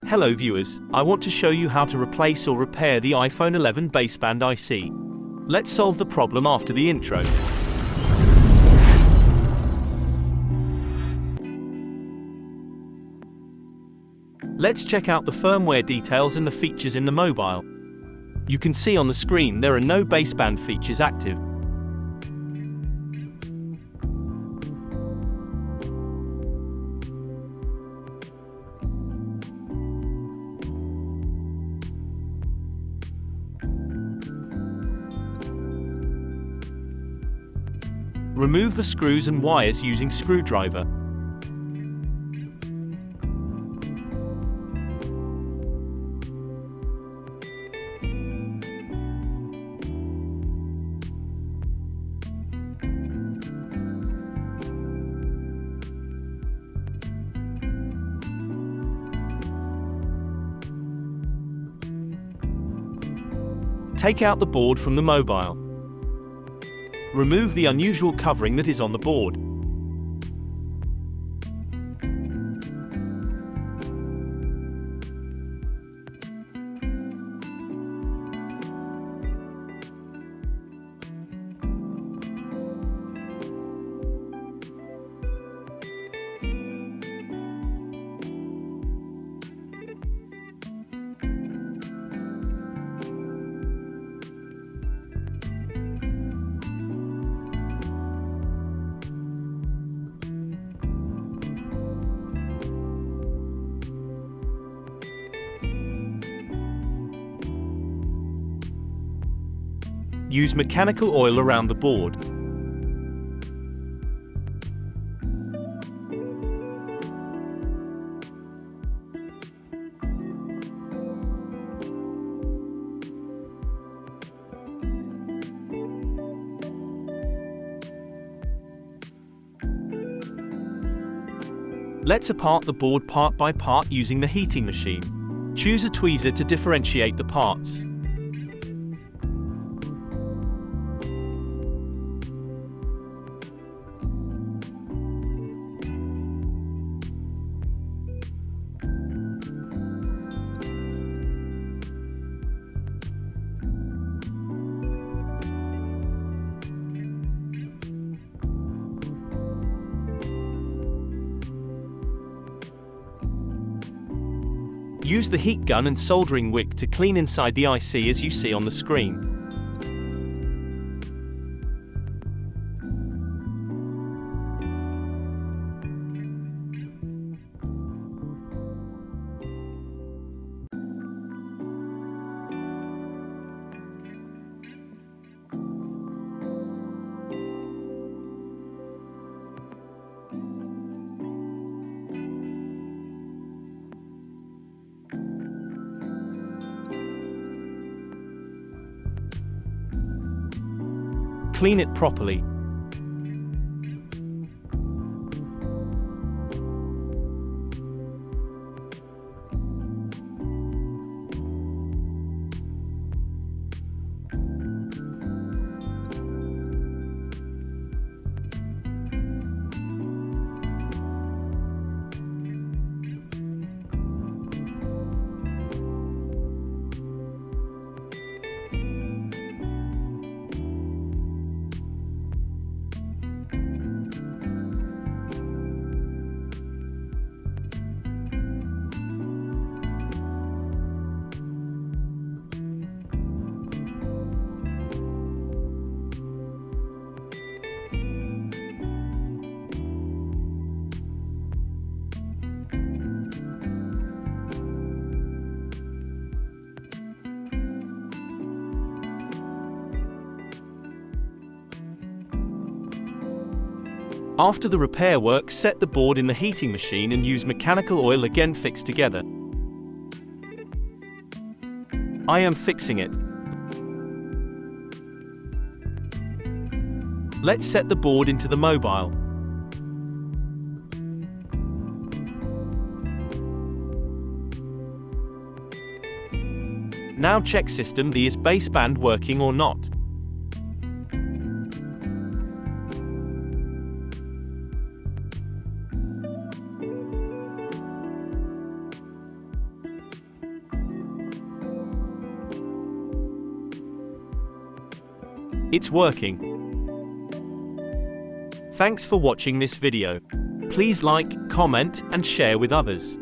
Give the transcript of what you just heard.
Hello viewers, I want to show you how to replace or repair the iPhone 11 baseband IC. Let's solve the problem after the intro. Let's check out the firmware details and the features in the mobile. You can see on the screen there are no baseband features active. Remove the screws and wires using screwdriver. Take out the board from the mobile. Remove the unusual covering that is on the board. Use mechanical oil around the board. Let's apart the board part by part using the heating machine. Choose a tweezer to differentiate the parts. Use the heat gun and soldering wick to clean inside the IC as you see on the screen. Clean it properly. After the repair work, set the board in the heating machine and use mechanical oil again fixed together. I am fixing it. Let's set the board into the mobile. Now check system, is baseband working or not? It's working. Thanks for watching this video. Please like, comment, and share with others.